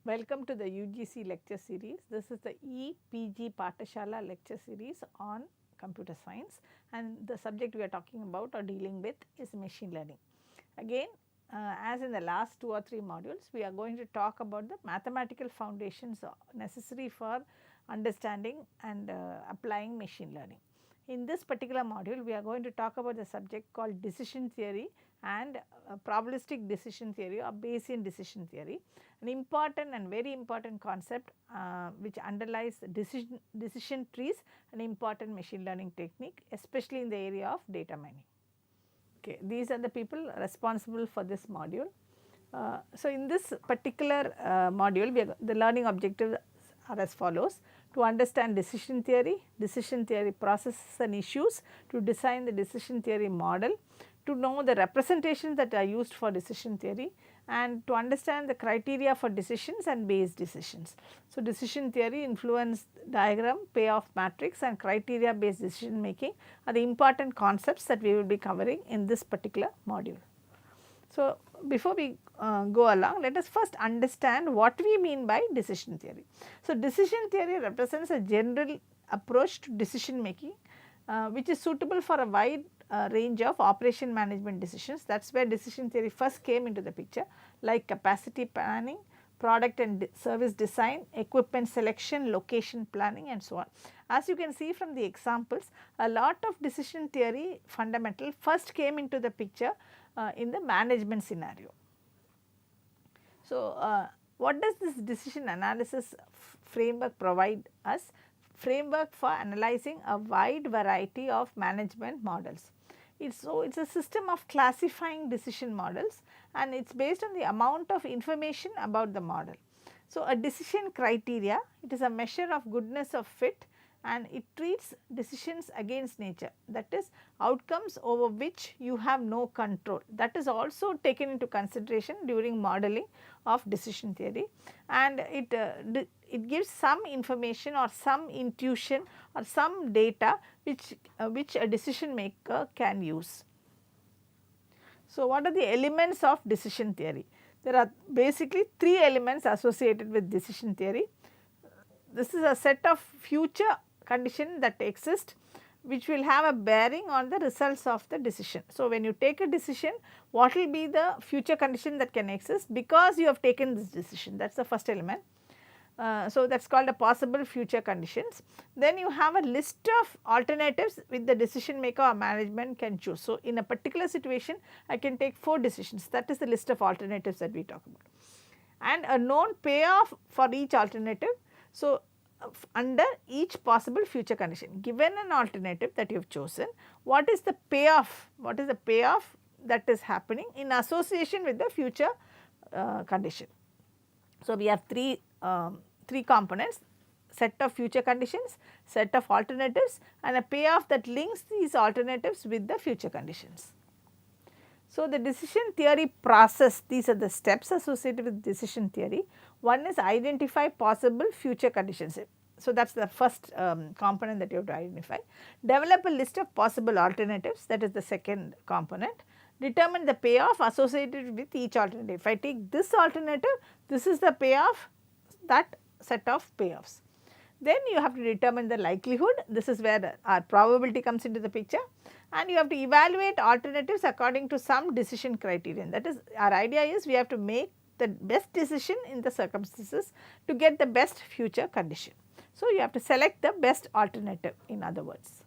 Welcome to the UGC lecture series. This is the EPG Pathashala lecture series on computer science, and the subject we are talking about or dealing with is machine learning. Again, as in the last 2 or 3 modules, we are going to talk about the mathematical foundations necessary for understanding and applying machine learning. In this particular module, we are going to talk about the subject called decision theory and probabilistic decision theory or Bayesian decision theory, an important and very important concept which underlies decision trees, an important machine learning technique, especially in the area of data mining. Okay, these are the people responsible for this module. So, in this particular module, the learning objectives are as follows: to understand decision theory processes and issues, to design the decision theory model, to know the representations that are used for decision theory, and to understand the criteria for decisions and Bayes decisions. So, decision theory, influence diagram, payoff matrix and criteria based decision making are the important concepts that we will be covering in this particular module. So, before we go along, let us first understand what we mean by decision theory. So, decision theory represents a general approach to decision making which is suitable for a wide range of operation management decisions. That is where decision theory first came into the picture, like capacity planning, product and service design, equipment selection, location planning and so on. As you can see from the examples, a lot of decision theory fundamental first came into the picture in the management scenario. So, what does this decision analysis framework provide us? Framework for analyzing a wide variety of management models. It is a system of classifying decision models, and it is based on the amount of information about the model. So, a decision criteria, it is a measure of goodness of fit, and it treats decisions against nature, that is outcomes over which you have no control. That is also taken into consideration during modeling of decision theory, and it gives some information or some intuition or some data which a decision maker can use. So, what are the elements of decision theory? There are basically 3 elements associated with decision theory. This is a set of future conditions that exist which will have a bearing on the results of the decision. So, when you take a decision, what will be the future condition that can exist because you have taken this decision, that is the first element. So, that is called a possible future conditions. Then you have a list of alternatives which the decision maker or management can choose. So, in a particular situation, I can take 4 decisions, that is the list of alternatives that we talk about, and a known payoff for each alternative. So, under each possible future condition, given an alternative that you have chosen, what is the payoff? What is the payoff that is happening in association with the future condition? So, we have three components: set of future conditions, set of alternatives and a payoff that links these alternatives with the future conditions. So, the decision theory process, these are the steps associated with decision theory. One is identify possible future conditions. So, that is the first component that you have to identify. Develop a list of possible alternatives, that is the second component. Determine the payoff associated with each alternative. If I take this alternative, this is the payoff, that set of payoffs. Then you have to determine the likelihood, this is where our probability comes into the picture, and you have to evaluate alternatives according to some decision criterion. That is, our idea is we have to make the best decision in the circumstances to get the best future condition. So, you have to select the best alternative, in other words.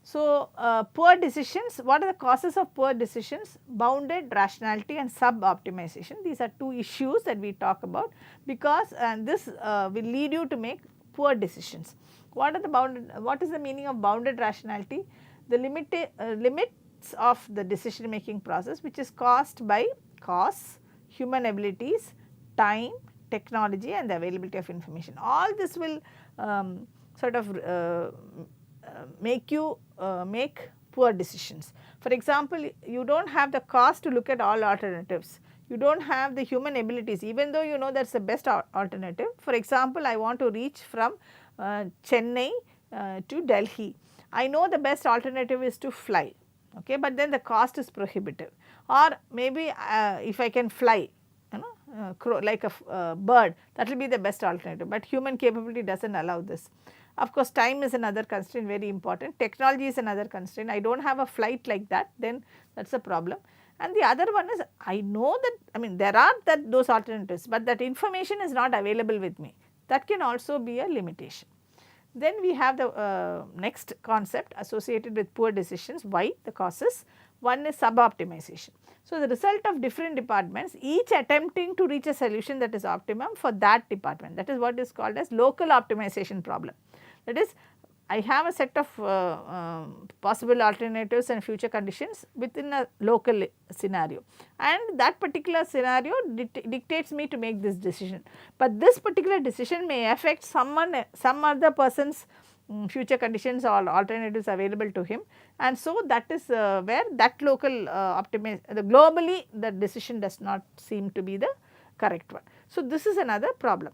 So, poor decisions, what are the causes of poor decisions? Bounded rationality and sub-optimization. These are 2 issues that we talk about, because this will lead you to make poor decisions. What is the meaning of bounded rationality? The limits of the decision making process which is caused by costs, human abilities, time, technology and the availability of information. All this will sort of make you make poor decisions. For example, you do not have the cost to look at all alternatives, you do not have the human abilities, even though you know that is the best alternative. For example, I want to reach from Chennai to Delhi. I know the best alternative is to fly, okay, but then the cost is prohibitive. Or maybe if I can fly, crow, like a bird, that will be the best alternative, but human capability does not allow this. Of course, time is another constraint, very important. Technology is another constraint. I do not have a flight like that, then that is a problem. And the other one is, I know that, I mean, there are those alternatives, but that information is not available with me. That can also be a limitation. Then we have the next concept associated with poor decisions. Why? The causes. One is sub-optimization. So, the result of different departments each attempting to reach a solution that is optimum for that department, that is what is called as local optimization problem. That is, I have a set of possible alternatives and future conditions within a local scenario, and that particular scenario dictates me to make this decision, but this particular decision may affect some other person's future conditions or alternatives available to him, and so that is where that local globally the decision does not seem to be the correct one. So, this is another problem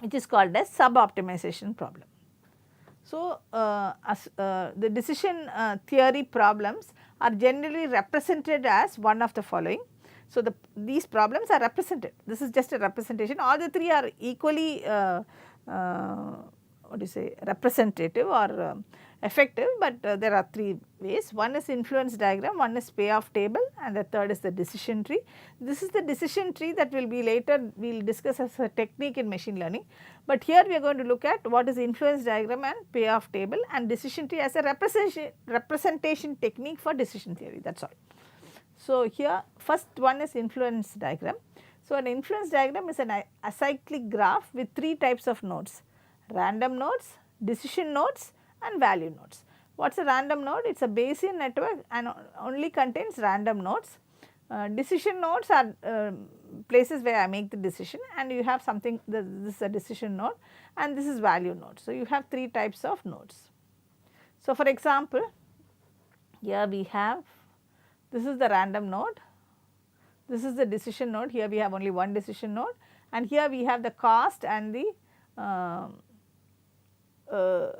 which is called as sub-optimization problem. So, the decision theory problems are generally represented as one of the following. So, these problems are represented, this is just a representation, all the three are equally what do you say, representative or effective, but there are three ways. One is influence diagram, one is payoff table, and the third is the decision tree. This is the decision tree that will be later we will discuss as a technique in machine learning, but here we are going to look at what is influence diagram and payoff table and decision tree as a representation technique for decision theory, that is all. So, here first one is influence diagram. So, an influence diagram is an acyclic graph with three types of nodes: random nodes, decision nodes, and value nodes. What is a random node? It is a Bayesian network and only contains random nodes. Decision nodes are places where I make the decision, and you have something, this is a decision node and this is value node. So, you have three types of nodes. So, for example, here we have, this is the random node, this is the decision node, here we have only one decision node, and here we have the cost and the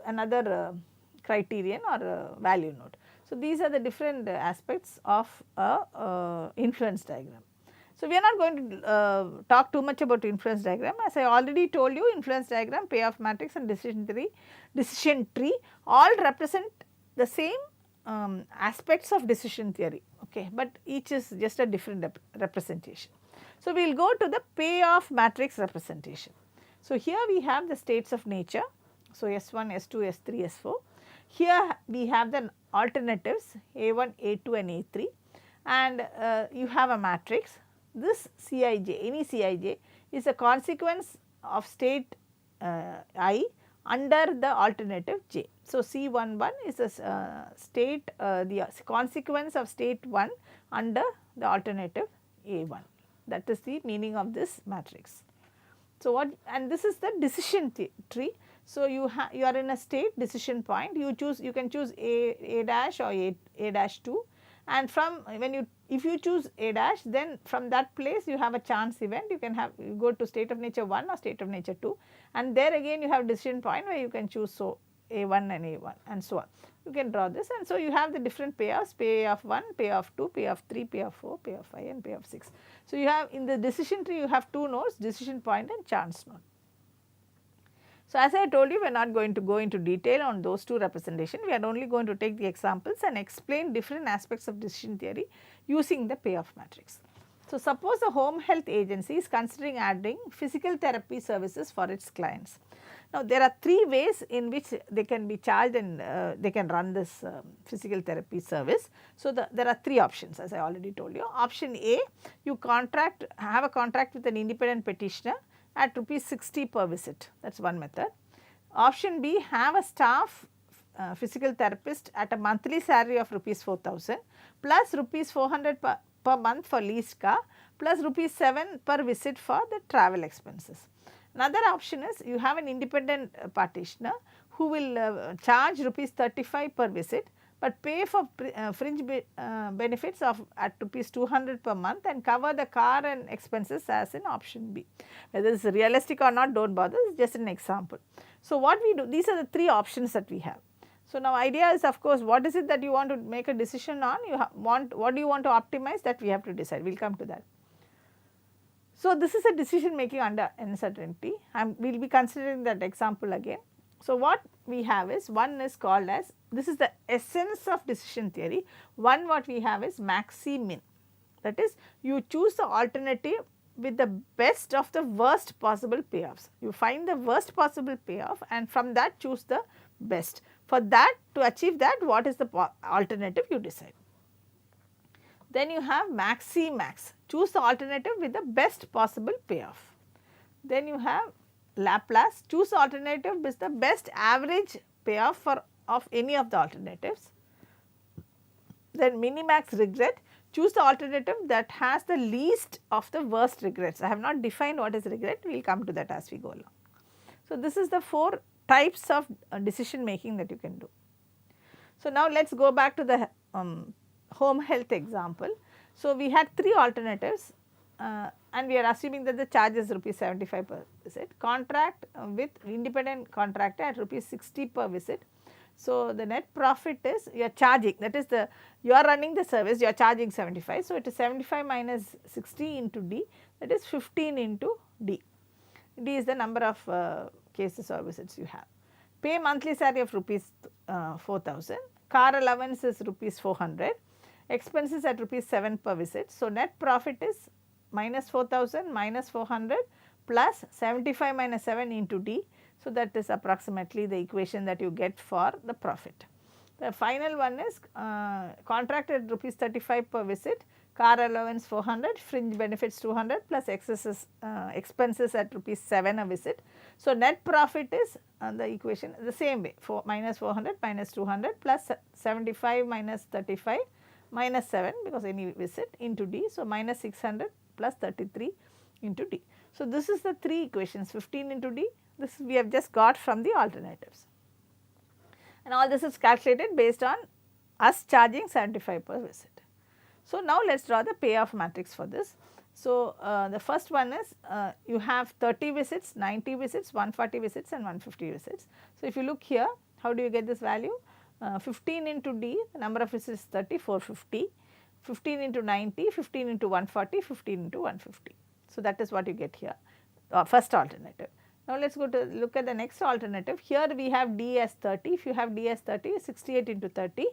another criterion or value node. So, these are the different aspects of a influence diagram. So, we are not going to talk too much about influence diagram, as I already told you, influence diagram, payoff matrix and decision tree all represent the same aspects of decision theory, okay, but each is just a different representation. So, we will go to the payoff matrix representation. So, here we have the states of nature. So, S1, S2, S3, S4. Here we have the alternatives A1, A2 and A3, and you have a matrix. This Cij, any Cij is a consequence of state I under the alternative j. So, C11 is a state, the consequence of state 1 under the alternative A1, that is the meaning of this matrix. So, what, and this is the decision tree. So, you are in a state decision point, you can choose A dash or A dash 2, and from when if you choose A dash, then from that place you have a chance event, you go to state of nature 1 or state of nature 2, and there again you have decision point where you can choose so A1 and A1 and so on. You can draw this, and so you have the different payoffs, payoff 1, payoff 2, payoff 3, payoff 4, payoff 5 and payoff 6. So, you have in the decision tree you have two nodes, decision point and chance node. So, as I told you, we are not going to go into detail on those two representations, we are only going to take the examples and explain different aspects of decision theory using the payoff matrix. So, suppose a home health agency is considering adding physical therapy services for its clients. Now, there are three ways in which they can be charged and they can run this physical therapy service. So, there are three options, as I already told you. Option A, you have a contract with an independent petitioner at ₹60 per visit, that is one method. Option B, have a staff physical therapist at a monthly salary of ₹4,000 plus ₹400 per month for leased car plus ₹7 per visit for the travel expenses. Another option is you have an independent practitioner who will charge ₹35 per visit, but pay for fringe benefits of at ₹200 per month and cover the car and expenses as in option B. Whether this is realistic or not, do not bother, it is just an example. So, what we do, these are the three options that we have. So, now idea is, of course, what is it that you want to make a decision on, what do you want to optimize, that we have to decide, we will come to that. So, this is a decision making under uncertainty. We will be considering that example again. So, what we have is, one is called as, this is the essence of decision theory. One, what we have is maxi-min, that is, you choose the alternative with the best of the worst possible payoffs. You find the worst possible payoff and from that choose the best. For that, to achieve that, what is the alternative you decide. Then you have maxi-max, choose the alternative with the best possible payoff. Then you have Laplace, choose the alternative with the best average payoff for of any of the alternatives. Then minimax regret, choose the alternative that has the least of the worst regrets. I have not defined what is regret, we will come to that as we go along. So, this is the 4 types of decision making that you can do. So, now let us go back to the home health example. So, we had 3 alternatives and we are assuming that the charge is rupees 75 per visit, contract with independent contractor at rupees 60 per visit. So, the net profit is, you are charging, that is the, you are running the service, you are charging 75. So, it is 75 minus 60 into D, that is 15 into D. D is the number of cases or visits you have. Pay monthly salary of rupees 4,000, car allowance is rupees 400, expenses at rupees 7 per visit. So, net profit is minus 4,000 minus 400 plus 75 minus 7 into D. So, that is approximately the equation that you get for the profit. The final one is contracted rupees 35 per visit, car allowance 400, fringe benefits 200 plus excesses, expenses at rupees 7 a visit. So, net profit is the equation the same way, minus 400 minus 200 plus 75 minus 35 minus 7 because any visit into D. So, minus 600 plus 33 into D. So, this is the 3 equations, 15 into D, this we have just got from the alternatives, and all this is calculated based on us charging 75 per visit. So, now let us draw the payoff matrix for this. So, the first one is you have 30 visits, 90 visits, 140 visits and 150 visits. So, if you look here, how do you get this value? 15 into D, the number of visits is 30, 450, 15 into 90, 15 into 140, 15 into 150. So, that is what you get here, first alternative. Now, let us go to look at the next alternative. Here we have D as 30, if you have D as 30, 68 into 30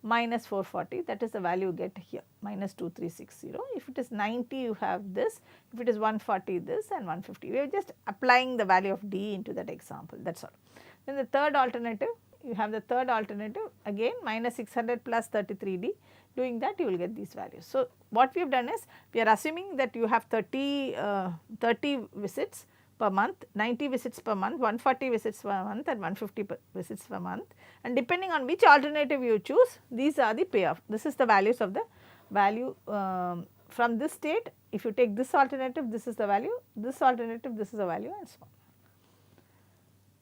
minus 440, that is the value you get here, minus 2360. If it is 90, you have this, if it is 140, this, and 150. We are just applying the value of D into that example, that is all. Then the third alternative, you have the third alternative, again minus 600 plus 33D, doing that you will get these values. So, what we have done is, we are assuming that you have 30 visits per month, 90 visits per month, 140 visits per month and 150 visits per month, and depending on which alternative you choose, these are the payoff. This is the values of the value from this state. If you take this alternative, this is the value, this alternative, this is the value, and so on.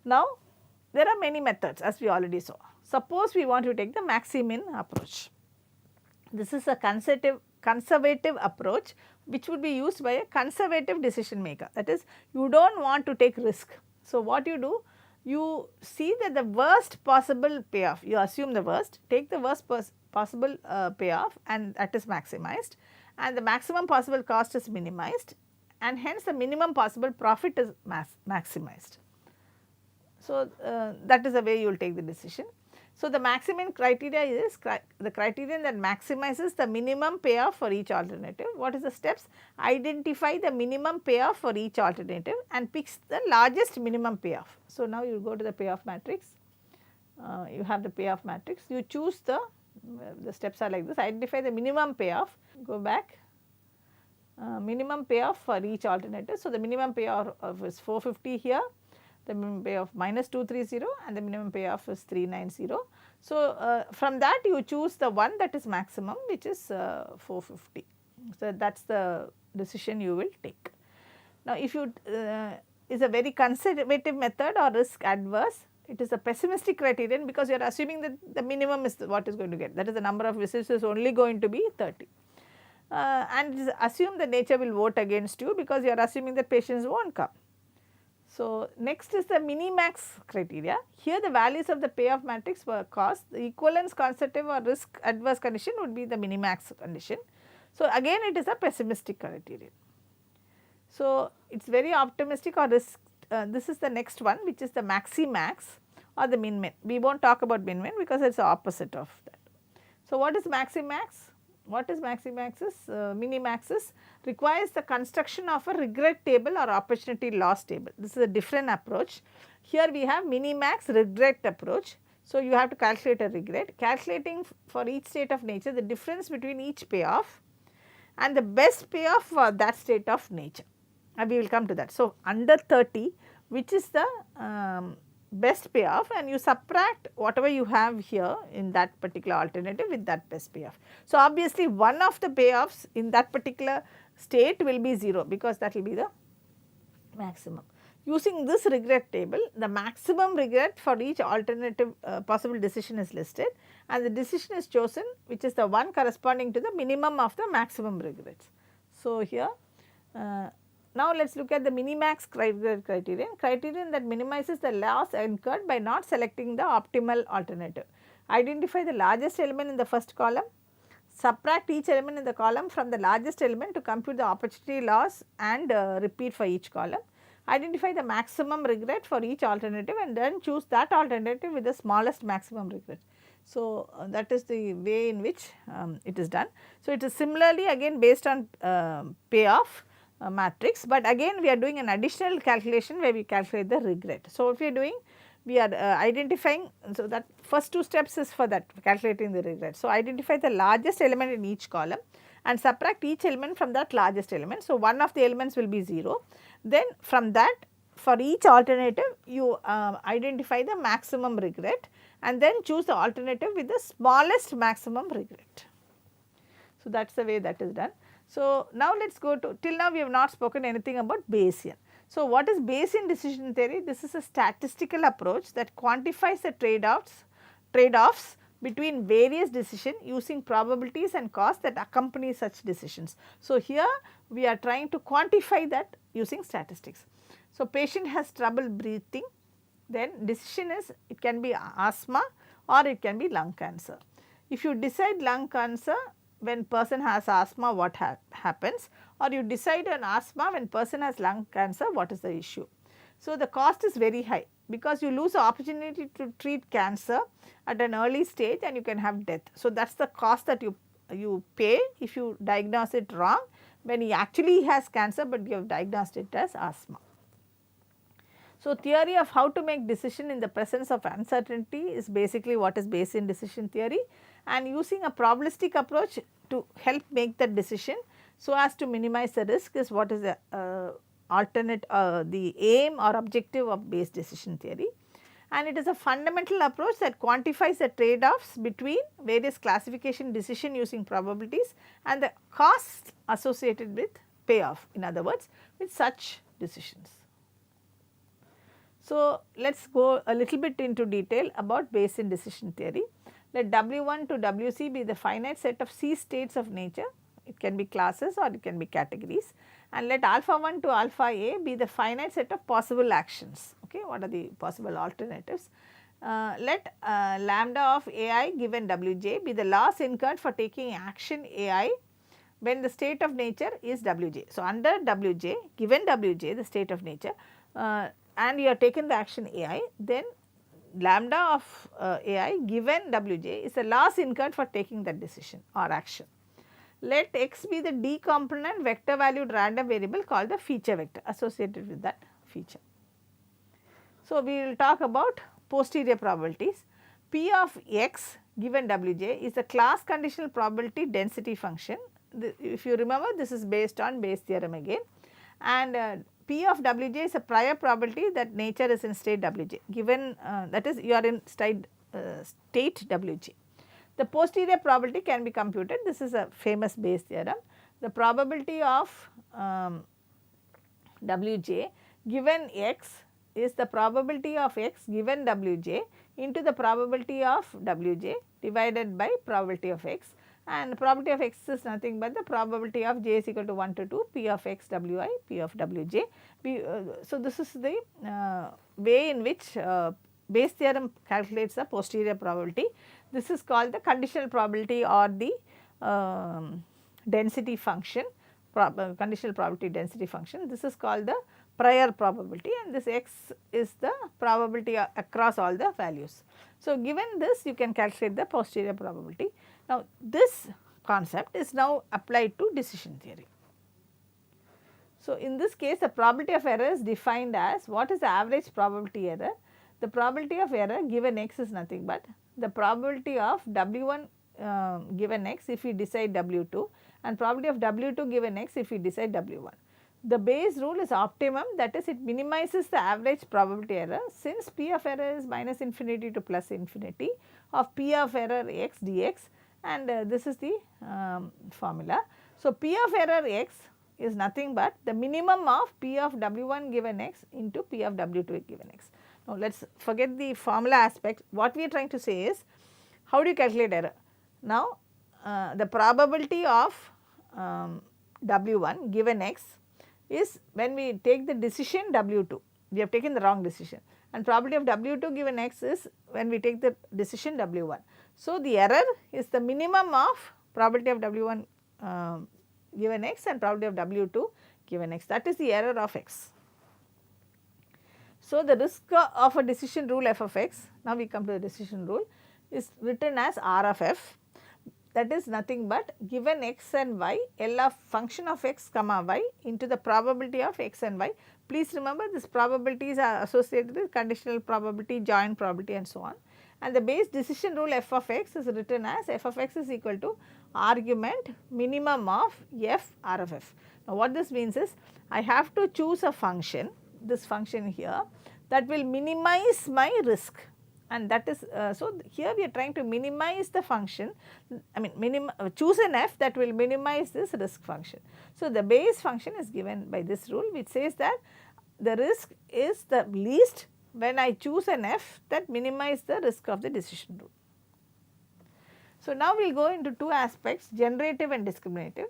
Now, there are many methods as we already saw. Suppose we want to take the maxi-min approach. This is a conservative approach which would be used by a conservative decision maker, that is, you do not want to take risk. So, what you do, you see that the worst possible payoff, you assume the worst, take the worst possible payoff and that is maximized, and the maximum possible cost is minimized, and hence the minimum possible profit is maximized. So, that is the way you will take the decision. So, the maximum criteria is the criterion that maximizes the minimum payoff for each alternative. What is the steps? Identify the minimum payoff for each alternative and picks the largest minimum payoff. So, now you go to the payoff matrix, you have the payoff matrix, you choose the steps are like this, identify the minimum payoff, go back, minimum payoff for each alternative. So, the minimum payoff is 450 here, the minimum payoff minus 230 and the minimum payoff is 390. So, from that you choose the one that is maximum, which is 450. So, that is the decision you will take. Now, if you is a very conservative method or risk adverse, it is a pessimistic criterion because you are assuming that the minimum is what is going to get, that is the number of visits is only going to be 30. And it is assumed that nature will vote against you because you are assuming that patients will not come. So, next is the minimax criteria. Here the values of the payoff matrix were cost, the equivalence conservative or risk adverse condition would be the minimax condition. So, again it is a pessimistic criterion. So, it is very optimistic or risk. This is the next one, which is the maxi-max or the min-min. We will not talk about min-min because it is the opposite of that. So, what is maxi-max? What is maxi-max is mini-max is requires the construction of a regret table or opportunity loss table. This is a different approach. Here we have mini-max regret approach. So, you have to calculate a regret, calculating for each state of nature the difference between each payoff and the best payoff for that state of nature, and we will come to that. So, under 30, which is the best payoff, and you subtract whatever you have here in that particular alternative with that best payoff. So, obviously, one of the payoffs in that particular state will be 0 because that will be the maximum. Using this regret table, the maximum regret for each alternative possible decision is listed, and the decision is chosen which is the one corresponding to the minimum of the maximum regrets. So, here now let us look at the minimax criterion that minimizes the loss incurred by not selecting the optimal alternative. Identify the largest element in the first column, subtract each element in the column from the largest element to compute the opportunity loss and repeat for each column. Identify the maximum regret for each alternative and then choose that alternative with the smallest maximum regret. So, that is the way in which it is done. So, it is similarly again based on payoff matrix, but again we are doing an additional calculation where we calculate the regret. So, if we are doing, we are identifying, so that first two steps is for that calculating the regret. So, identify the largest element in each column and subtract each element from that largest element. So, one of the elements will be 0. Then from that, for each alternative you identify the maximum regret and then choose the alternative with the smallest maximum regret. So, that is the way that is done. So, now let us go to, till now we have not spoken anything about Bayesian. So, what is Bayesian decision theory? This is a statistical approach that quantifies the trade-offs between various decisions using probabilities and costs that accompany such decisions. So, here we are trying to quantify that using statistics. So, patient has trouble breathing, then decision is it can be asthma or it can be lung cancer. If you decide lung cancer when person has asthma, what happens, or you decide on asthma when person has lung cancer, what is the issue. So, the cost is very high because you lose the opportunity to treat cancer at an early stage and you can have death. So, that is the cost that you pay if you diagnose it wrong when he actually has cancer, but you have diagnosed it as asthma. So, theory of how to make decision in the presence of uncertainty is basically what is Bayesian decision theory, and using a probabilistic approach to help make that decision so as to minimize the risk is what is the the aim or objective of Bayes decision theory. And it is a fundamental approach that quantifies the trade-offs between various classification decision using probabilities and the costs associated with payoff, in other words with such decisions. So, let us go a little bit into detail about Bayesian decision theory. Let W1 to Wc be the finite set of C states of nature, it can be classes or it can be categories, and let alpha 1 to alpha a be the finite set of possible actions. Okay, what are the possible alternatives? Let lambda of ai given Wj be the loss incurred for taking action ai when the state of nature is Wj. So, under Wj, given Wj the state of nature and you have taken the action ai, then lambda of ai given Wj is the loss incurred for taking that decision or action. Let x be the d component vector valued random variable called the feature vector associated with that feature. So, we will talk about posterior probabilities. P of x given Wj is the class conditional probability density function. If you remember, this is based on Bayes theorem again, and P of Wj is a prior probability that nature is in state Wj, given that is you are in state Wj. The posterior probability can be computed. This is a famous Bayes theorem. The probability of Wj given x is the probability of x given Wj into the probability of Wj divided by probability of x, and probability of x is nothing but the probability of j is equal to 1 to 2 p of x wi p of Wj. So, this is the way in which Bayes theorem calculates the posterior probability. This is called the conditional probability or the density function conditional probability density function. This is called the prior probability, and this x is the probability across all the values. So, given this you can calculate the posterior probability. Now, this concept is now applied to decision theory. So, in this case the probability of error is defined as what is the average probability error. The probability of error given x is nothing but the probability of W1 given x if we decide W2, and probability of W2 given x if we decide W1. The Bayes rule is optimum, that is it minimizes the average probability error, since P of error is minus infinity to plus infinity of P of error x dx, and this is the formula. So, P of error x is nothing but the minimum of P of W1 given x into P of W2 given x. Now, let us forget the formula aspect. What we are trying to say is how do you calculate error? Now, the probability of W1 given x is when we take the decision W2, we have taken the wrong decision, and probability of W2 given x is when we take the decision W1. So, the error is the minimum of probability of W1 given x and probability of W2 given x, that is the error of x. So, the risk of a decision rule f of x, now we come to the decision rule, is written as R of f, that is nothing but given x and y, L of function of x comma y into the probability of x and y. Please remember these probabilities are associated with conditional probability, joint probability and so on, and the Bayes decision rule f of x is written as f of x is equal to argument minimum of f R of f. Now, what this means is I have to choose a function, this function here, that will minimize my risk, and that is so here we are trying to minimize the function, I mean choose an f that will minimize this risk function. So, the Bayes function is given by this rule, which says that the risk is the least when I choose an f that minimize the risk of the decision rule. So, now we will go into two aspects, generative and discriminative.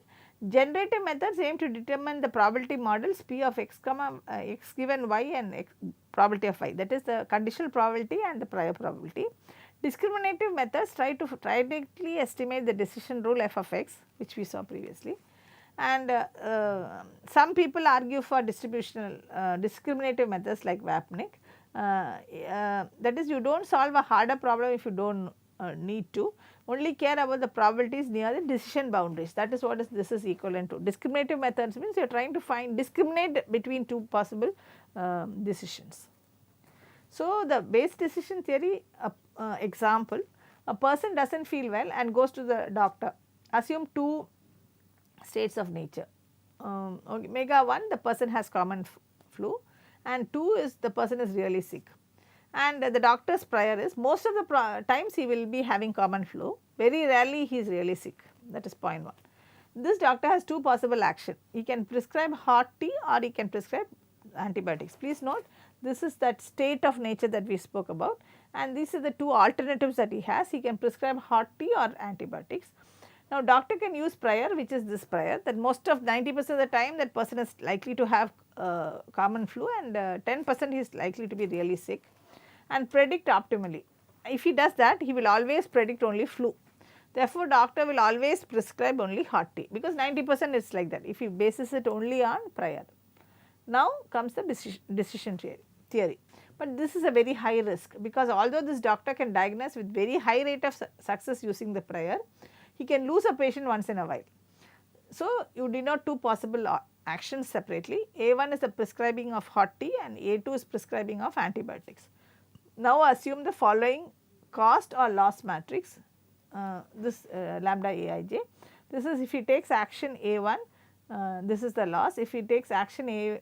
Generative methods aim to determine the probability models P of x comma x given y and x probability of y, that is the conditional probability and the prior probability. Discriminative methods try to directly estimate the decision rule f of x, which we saw previously, and some people argue for distributional discriminative methods like Vapnik. That is, you do not solve a harder problem if you do not need to, only care about the probabilities near the decision boundaries, that is what this is equivalent to. Discriminative methods means you are trying to discriminate between two possible decisions. So, the Bayes decision theory example, a person does not feel well and goes to the doctor. Assume two states of nature, omega 1 the person has common flu, and 2 is the person is really sick, and the doctor's prior is most of the times he will be having common flu, very rarely he is really sick, that is point 1. This doctor has two possible action, he can prescribe hot tea or he can prescribe antibiotics. Please note this is that state of nature that we spoke about, and these are the two alternatives that he has, he can prescribe hot tea or antibiotics. Now, doctor can use prior, which is this prior, that most of 90% of the time that person is likely to have common flu, and 10% he is likely to be really sick, and predict optimally. If he does that, he will always predict only flu. Therefore, doctor will always prescribe only hot tea, because 90% is like that if he bases it only on prior. Now comes the decision theory, but this is a very high risk, because although this doctor can diagnose with very high rate of success using the prior, he can lose a patient once in a while. So, you denote two possible actions separately. A1 is the prescribing of hot tea and A2 is prescribing of antibiotics. Now, assume the following cost or loss matrix, this lambda Aij. This is if he takes action A1, this is the loss. If he takes action A,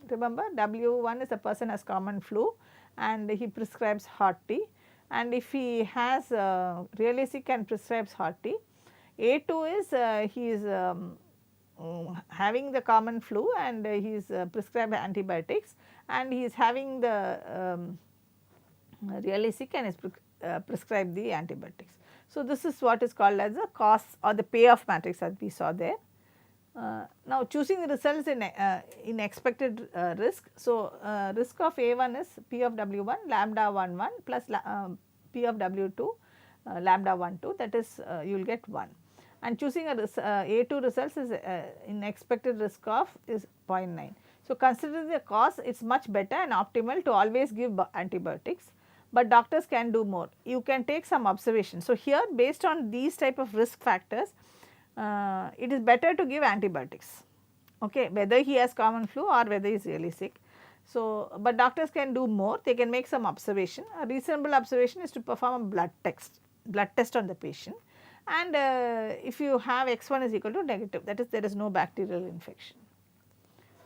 remember W1 is the person has common flu and he prescribes hot tea, and if he has really sick and prescribes hot tea. A2 is he is having the common flu and he is prescribed antibiotics, and he is having the really sick and is prescribed the antibiotics. So, this is what is called as the cost or the payoff matrix that we saw there. Now, choosing the results in expected risk. So, risk of A1 is P of W1 lambda 1 1 plus P of W2 lambda 1 2, that is you will get 1. and choosing A2 results is in expected risk of is 0.9. So, considering the cause, it is much better and optimal to always give antibiotics, but doctors can do more. You can take some observations. So, here based on these type of risk factors, it is better to give antibiotics, okay, whether he has common flu or whether he is really sick. So, but doctors can do more, they can make some observation. A reasonable observation is to perform a blood test on the patient, and if you have X1 is equal to negative, that is there is no bacterial infection.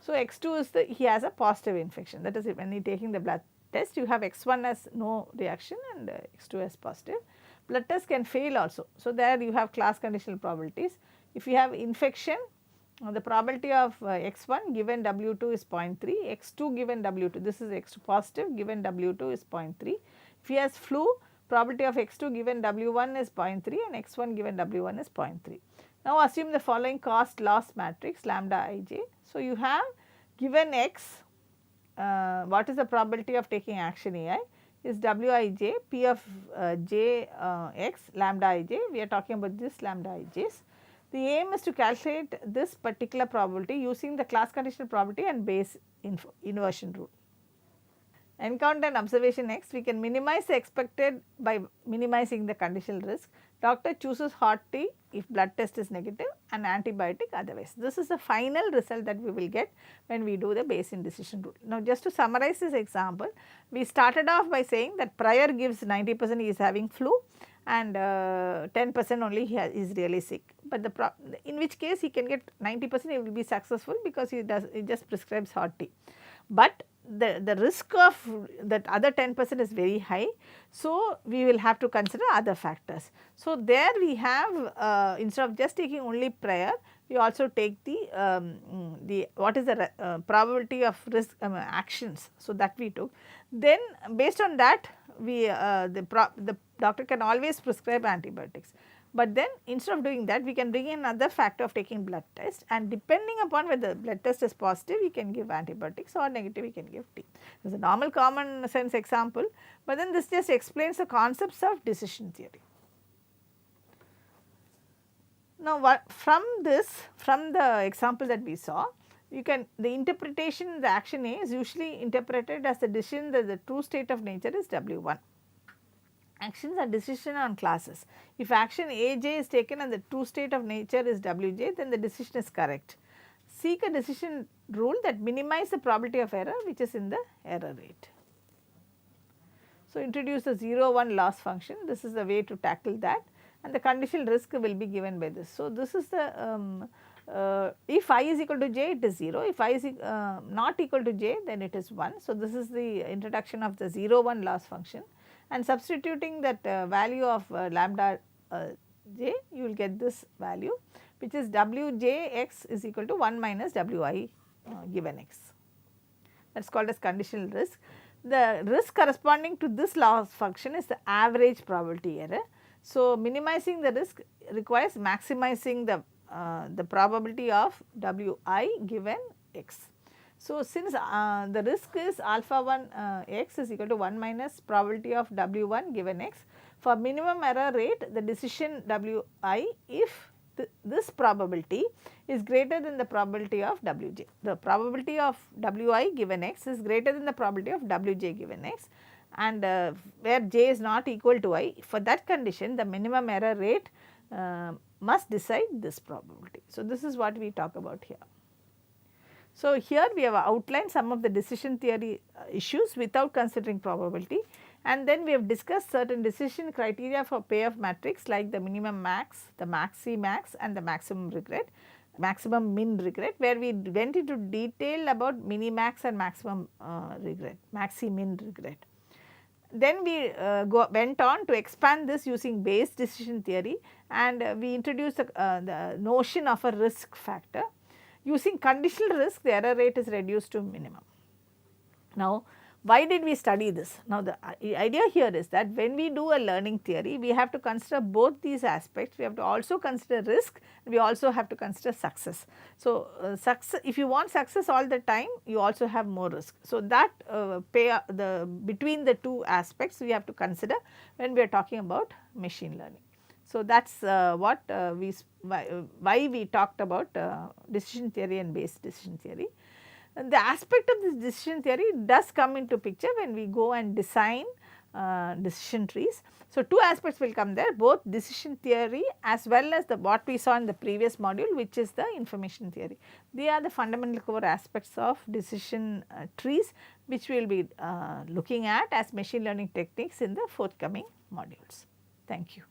So, X2 is he has a positive infection, that is when you taking the blood test you have X1 as no reaction and X2 as positive. Blood test can fail also. So, there you have class conditional probabilities. If you have infection, the probability of X1 given W2 is 0.3, X2 given W2, this is X2 positive given W2 is 0.3. If he has flu, probability of X2 given W1 is 0.3 and X1 given W1 is 0.3. Now, assume the following cost loss matrix lambda ij. So, you have given X, what is the probability of taking action AI is Wij P of j x lambda ij, we are talking about this lambda ij's. The aim is to calculate this particular probability using the class conditional probability and Bayes inversion rule. Encounter and observation X, we can minimize the expected by minimizing the conditional risk. Doctor chooses hot tea if blood test is negative and antibiotic otherwise. This is the final result that we will get when we do the Bayes decision rule. Now, just to summarize this example, we started off by saying that prior gives 90% he is having flu and 10% only he is really sick, but in which case he can get 90% he will be successful because he just prescribes hot tea. But the risk of that other 10% is very high. So, we will have to consider other factors. So, there we have instead of just taking only prior, we also take the what is the probability of risk actions. So, that we took. Then based on that we the doctor can always prescribe antibiotics. But then instead of doing that, we can bring in another factor of taking blood test, and depending upon whether the blood test is positive, we can give antibiotics, or negative we can give tea. This is a normal common sense example, but then this just explains the concepts of decision theory. Now, from the example that we saw, you can the interpretation the action A is usually interpreted as the decision that the true state of nature is W1. Actions are decision on classes. If action Aj is taken and the true state of nature is Wj, then the decision is correct. Seek a decision rule that minimize the probability of error which is in the error rate. So, introduce the 0-1 loss function, this is the way to tackle that, and the conditional risk will be given by this. So, this is the if I is equal to j, it is 0, if I is not equal to j, then it is 1. So, this is the introduction of the 0-1 loss function, and substituting that value of lambda j, you will get this value which is Wjx is equal to 1 minus Wi given x. That is called as conditional risk. The risk corresponding to this loss function is the average probability error. So, minimizing the risk requires maximizing the probability of Wi given x. So, since the risk is alpha 1 x is equal to 1 minus probability of W1 given x, for minimum error rate the decision Wi if this probability is greater than the probability of Wj. The probability of Wi given x is greater than the probability of Wj given x, and where j is not equal to I, for that condition the minimum error rate must decide this probability. So, this is what we talk about here. So, here we have outlined some of the decision theory issues without considering probability, and then we have discussed certain decision criteria for payoff matrix like the minimum max, the maxi max and the maximum min regret, where we went into detail about mini max and maximum regret, maxi min regret. Then we went on to expand this using Bayes decision theory, and we introduced the notion of a risk factor. Using conditional risk, the error rate is reduced to minimum. Now, why did we study this? Now, the idea here is that when we do a learning theory, we have to consider both these aspects. We have to also consider risk, we also have to consider success. So, success, if you want success all the time, you also have more risk. So, that between the two aspects we have to consider when we are talking about machine learning. So, that is what why we talked about decision theory and Bayes decision theory. And the aspect of this decision theory does come into picture when we go and design decision trees. So, two aspects will come there, both decision theory as well as the what we saw in the previous module, which is the information theory. They are the fundamental core aspects of decision trees, which we will be looking at as machine learning techniques in the forthcoming modules. Thank you.